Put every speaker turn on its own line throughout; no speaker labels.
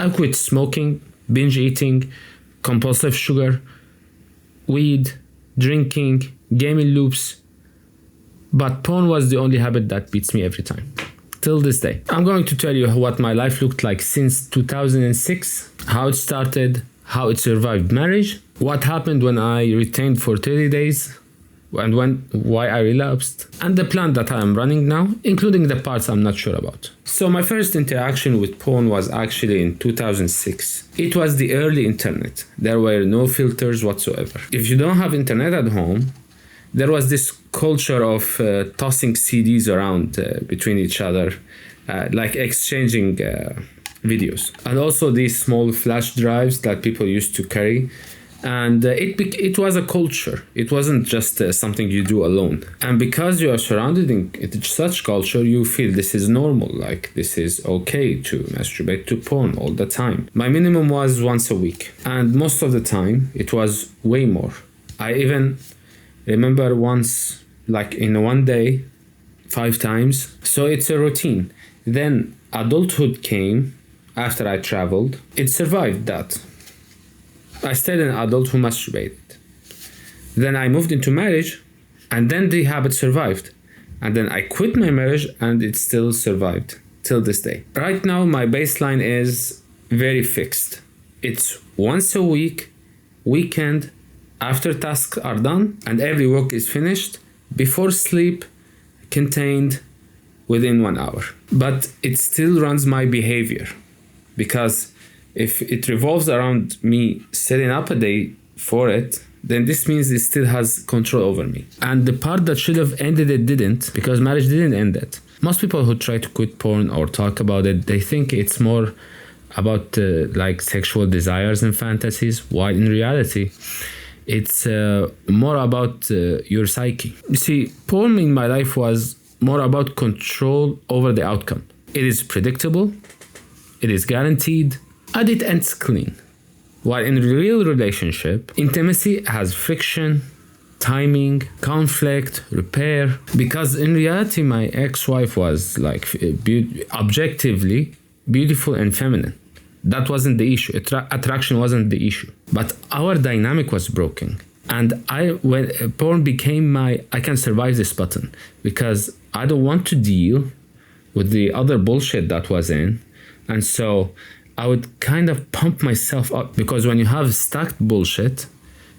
I quit smoking, binge eating, compulsive sugar, weed, drinking, gaming loops. But porn was the only habit that beats me every time. Till this day. I'm going to tell you what my life looked like since 2006, how it started, how it survived marriage, what happened when I retained for 30 days, and why I relapsed, and the plan that I am running now, including the parts I'm not sure about. So my first interaction with porn was actually in 2006. It was the early internet. There were no filters whatsoever. If you don't have internet at home, there was this culture of tossing CDs around between each other, like exchanging videos. And also these small flash drives that people used to carry. And it was a culture. It wasn't just something you do alone. And because you are surrounded in such culture, you feel this is normal. Like this is okay to masturbate to porn all the time. My minimum was once a week. And most of the time, it was way more. I even remember once, like in one day, 5 times. So it's a routine. Then adulthood came after I traveled. It survived that. I stayed an adult who masturbated. Then I moved into marriage, and then the habit survived. And then I quit my marriage, and it still survived till this day. Right now, my baseline is very fixed. It's once a week, weekend, after tasks are done, and every work is finished, before sleep, contained within 1 hour. But it still runs my behavior, because if it revolves around me setting up a day for it, then this means it still has control over me. And the part that should have ended it didn't, because marriage didn't end it. Most people who try to quit porn or talk about it, they think it's more about like sexual desires and fantasies, while in reality, it's more about your psyche. You see, porn in my life was more about control over the outcome. It is predictable, it is guaranteed, and it ends clean. While in a real relationship, intimacy has friction, timing, conflict, repair. Because in reality, my ex-wife was like objectively beautiful and feminine. That wasn't the issue. Attraction wasn't the issue. But our dynamic was broken. And when porn became I can survive this button, because I don't want to deal with the other bullshit that was in. And so I would kind of pump myself up, because when you have stacked bullshit,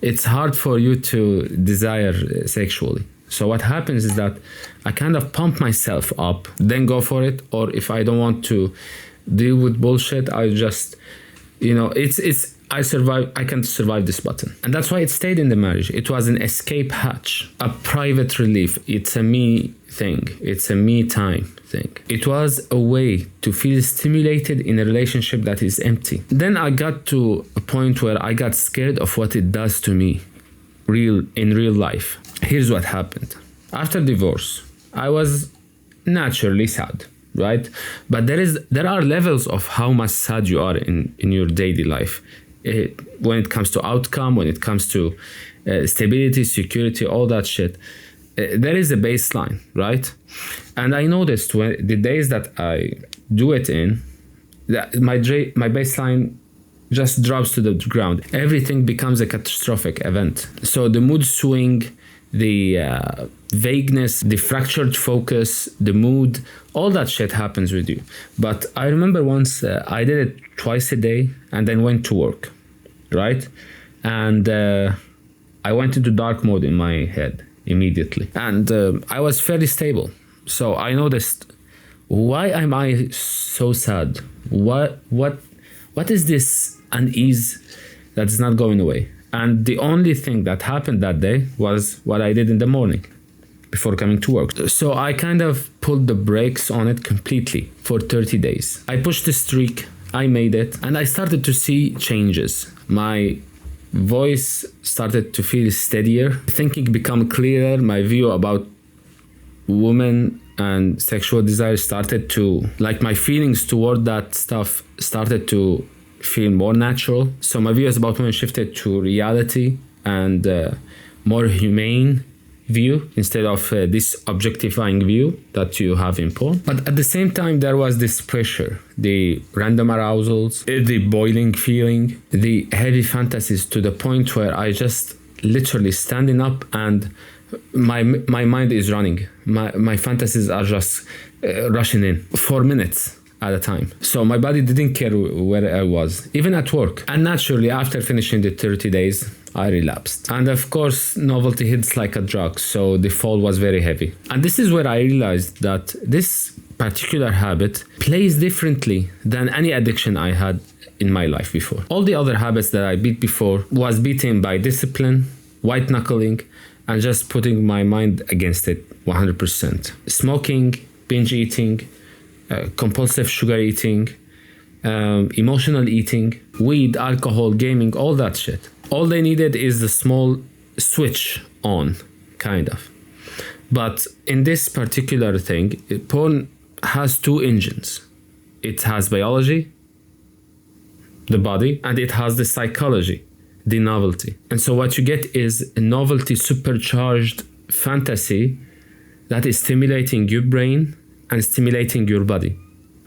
it's hard for you to desire sexually. So what happens is that I kind of pump myself up, then go for it. Or if I don't want to deal with bullshit, I just, I can survive this button. And that's why it stayed in the marriage. It was an escape hatch, a private relief. It's a me thing. It's a me time thing. It was a way to feel stimulated in a relationship that is empty. Then I got to a point where I got scared of what it does to me in real life. Here's what happened. After divorce, I was naturally sad, right? But there are levels of how much sad you are in your daily life. When it comes to outcome, when it comes to stability, security, all that shit, there is a baseline, right? And I noticed when the days that I do it in, that my baseline just drops to the ground. Everything becomes a catastrophic event. So the mood swing, the vagueness, the fractured focus, the mood, all that shit happens with you. But I remember once I did it twice a day and then went to work, right? And I went into dark mode in my head immediately. And I was fairly stable. So I noticed, why am I so sad? What is this unease that's not going away? And the only thing that happened that day was what I did in the morning before coming to work. So I kind of pulled the brakes on it completely for 30 days. I pushed the streak, I made it, and I started to see changes. My voice started to feel steadier, thinking become clearer, my view about women and sexual desire started to, like my feelings toward that stuff started to feel more natural. So my views about women shifted to reality and more humane view instead of this objectifying view that you have in porn. But at the same time, there was this pressure, the random arousals, the boiling feeling, the heavy fantasies, to the point where I just literally standing up and my mind is running. My fantasies are just rushing in for minutes at a time. So my body didn't care where I was, even at work. And naturally, after finishing the 30 days, I relapsed. And of course, novelty hits like a drug, so the fall was very heavy. And this is where I realized that this particular habit plays differently than any addiction I had in my life before. All the other habits that I beat before was beaten by discipline, white knuckling, and just putting my mind against it 100%. Smoking, binge eating, compulsive sugar eating, emotional eating, weed, alcohol, gaming, all that shit. All they needed is the small switch on, kind of. But in this particular thing, porn has two engines. It has biology, the body, and it has the psychology, the novelty. And so what you get is a novelty supercharged fantasy that is stimulating your brain and stimulating your body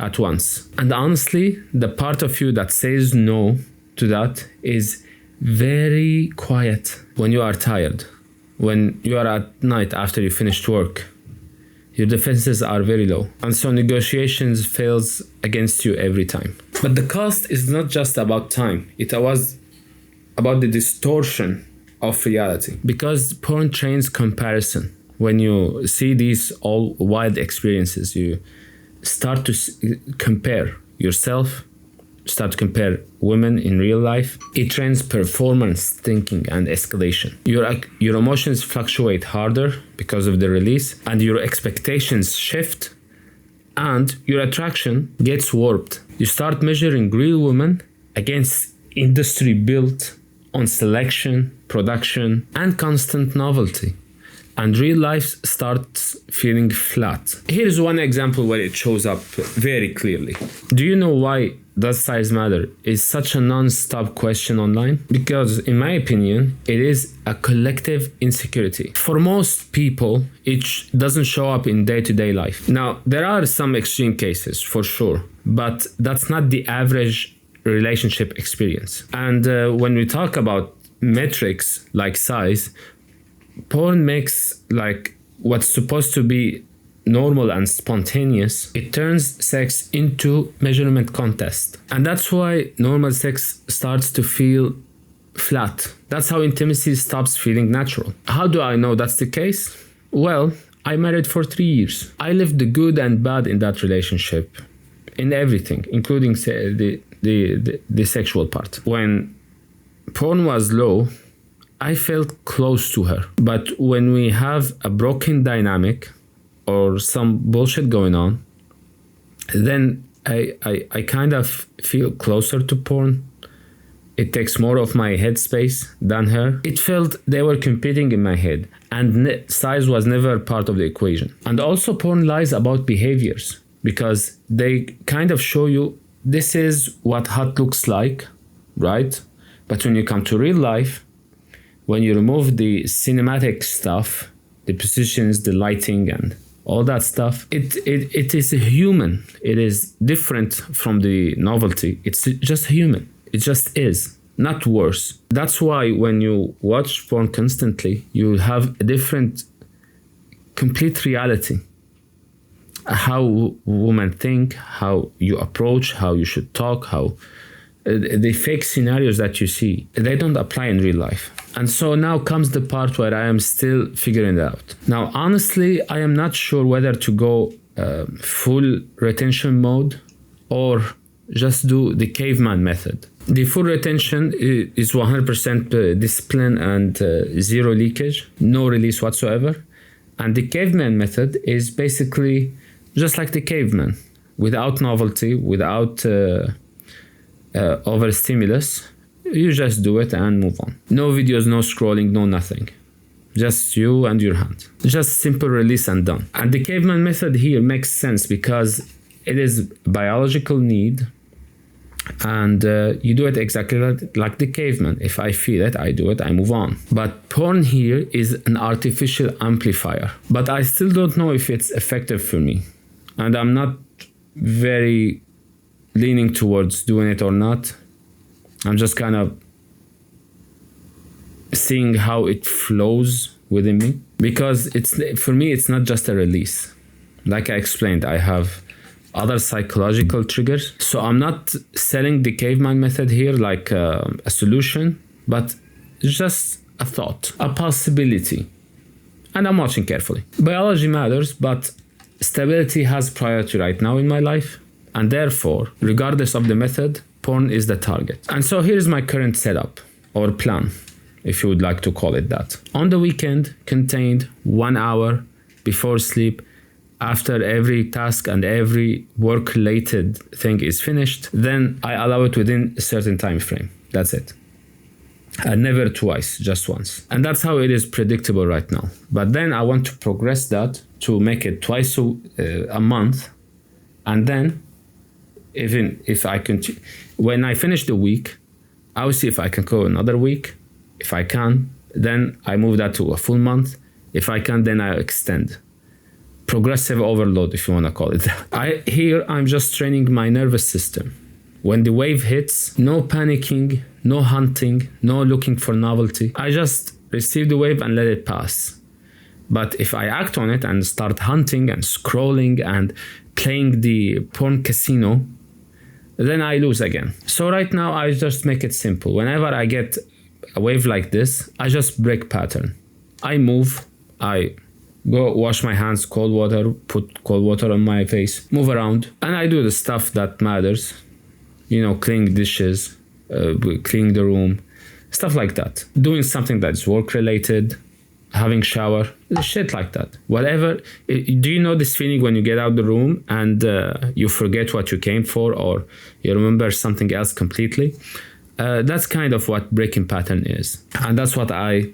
at once. And honestly, the part of you that says no to that is very quiet when you are tired, when you are at night after you finished work. Your defenses are very low, and so negotiations fails against you every time. But the cost is not just about time, it was about the distortion of reality, because porn trains comparison. When you see these all wild experiences, you start to compare yourself, start to compare women in real life. It trains performance thinking and escalation. Your emotions fluctuate harder because of the release, and your expectations shift, and your attraction gets warped. You start measuring real women against industry built on selection, production, and constant novelty. And real life starts feeling flat. Here's one example where it shows up very clearly. Do you know why does size matter is such a non-stop question online? Because in my opinion, it is a collective insecurity. For most people, it doesn't show up in day-to-day life. Now, there are some extreme cases for sure, but that's not the average relationship experience. And when we talk about metrics like size, porn makes like what's supposed to be normal and spontaneous, it turns sex into measurement contest. And that's why normal sex starts to feel flat. That's how intimacy stops feeling natural. How do I know that's the case? Well, I married for 3 years. I lived the good and bad in that relationship, in everything, including the sexual part. When porn was low, I felt close to her. But when we have a broken dynamic or some bullshit going on, then I kind of feel closer to porn. It takes more of my headspace than her. It felt they were competing in my head, and size was never part of the equation. And also porn lies about behaviors, because they kind of show you this is what hot looks like, right? But when you come to real life, when you remove the cinematic stuff, the positions, the lighting, and all that stuff, it is human. It is different from the novelty. It's just human. It just is, not worse. That's why when you watch porn constantly, you have a different, complete reality. How women think, how you approach, how you should talk, how the fake scenarios that you see, they don't apply in real life. And so now comes the part where I am still figuring it out. Now, honestly, I am not sure whether to go full retention mode or just do the caveman method. The full retention is 100% discipline and zero leakage, no release whatsoever. And the caveman method is basically just like the caveman, without novelty, without overstimulus. You just do it and move on. No videos, no scrolling, no nothing. Just you and your hand. Just simple release and done. And the caveman method here makes sense because it is biological need And you do it exactly like the caveman. If I feel it, I do it, I move on. But porn here is an artificial amplifier. But I still don't know if it's effective for me. And I'm not very leaning towards doing it or not. I'm just kind of seeing how it flows within me. Because for me, it's not just a release. Like I explained, I have other psychological triggers. So I'm not selling the caveman method here like a solution, but just a thought, a possibility. And I'm watching carefully. Biology matters, but stability has priority right now in my life. And therefore, regardless of the method, porn is the target. And so here's my current setup or plan, if you would like to call it that. On the weekend, contained 1 hour before sleep, after every task and every work-related thing is finished, then I allow it within a certain time frame. That's it. And never twice, just once. And that's how it is predictable right now. But then I want to progress that to make it twice a month. And then, even if I continue, when I finish the week, I will see if I can go another week. If I can, then I move that to a full month. If I can, then I extend. Progressive overload, if you want to call it that. Here, I'm just training my nervous system. When the wave hits, no panicking, no hunting, no looking for novelty. I just receive the wave and let it pass. But if I act on it and start hunting and scrolling and playing the porn casino, then I lose again. So right now, I just make it simple. Whenever I get a wave like this, I just break pattern. I move, I go wash my hands, cold water, put cold water on my face, move around, and I do the stuff that matters. You know, cleaning dishes, cleaning the room, stuff like that. Doing something that's work-related, having shower, shit like that. Whatever. Do you know this feeling when you get out the room and you forget what you came for, or you remember something else completely? That's kind of what breaking pattern is. And that's what I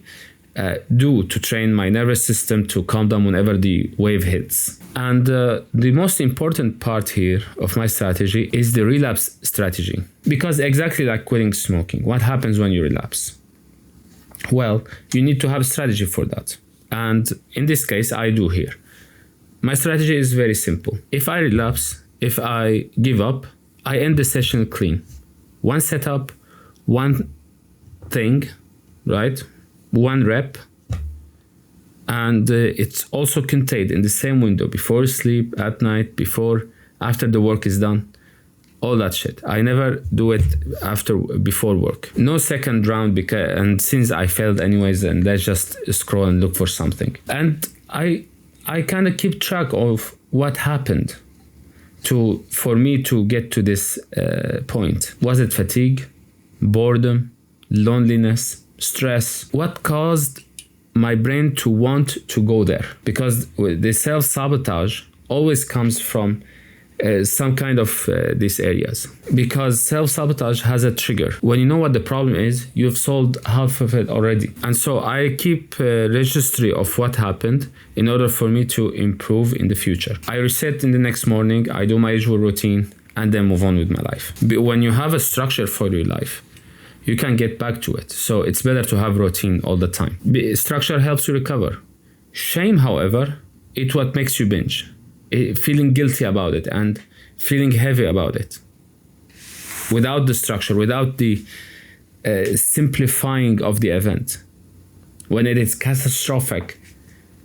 do to train my nervous system to calm down whenever the wave hits. And the most important part here of my strategy is the relapse strategy. Because exactly like quitting smoking, what happens when you relapse? Well, you need to have a strategy for that. And in this case, I do here. My strategy is very simple. If I relapse, if I give up, I end the session clean. One setup, one thing, right? One rep, and it's also contained in the same window before sleep, at night, after the work is done, all that shit. I never do it before work. No second round, and since I failed anyways, and let's just scroll and look for something. And I kind of keep track of what happened for me to get to this point. Was it fatigue, boredom, loneliness, stress? What caused my brain to want to go there? Because the self-sabotage always comes from some kind of these areas. Because self-sabotage has a trigger. When you know what the problem is, you've solved half of it already. And so I keep a registry of what happened in order for me to improve in the future. I reset in the next morning, I do my usual routine, and then move on with my life. But when you have a structure for your life, you can get back to it. So it's better to have routine all the time. Structure helps you recover. Shame, however, it's what makes you binge. Feeling guilty about it and feeling heavy about it. Without the structure, without the simplifying of the event. When it is catastrophic,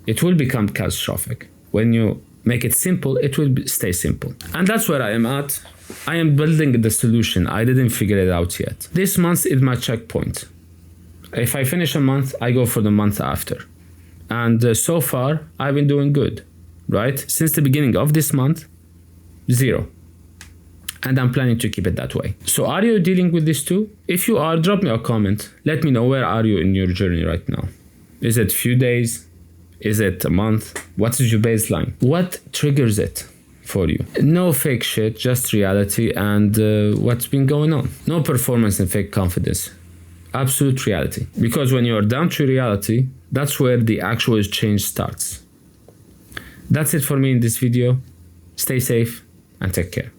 it will become catastrophic. When you make it simple, it will stay simple. And that's where I am at. I am building the solution. I didn't figure it out yet. This month is my checkpoint. If I finish a month, I go for the month after. And so far, I've been doing good, right? Since the beginning of this month, 0. And I'm planning to keep it that way. So are you dealing with this too? If you are, drop me a comment. Let me know, where are you in your journey right now? Is it a few days? Is it a month? What is your baseline? What triggers it for you? No fake shit, just reality and what's been going on. No performance and fake confidence. Absolute reality. Because when you are down to reality, that's where the actual change starts. That's it for me in this video. Stay safe and take care.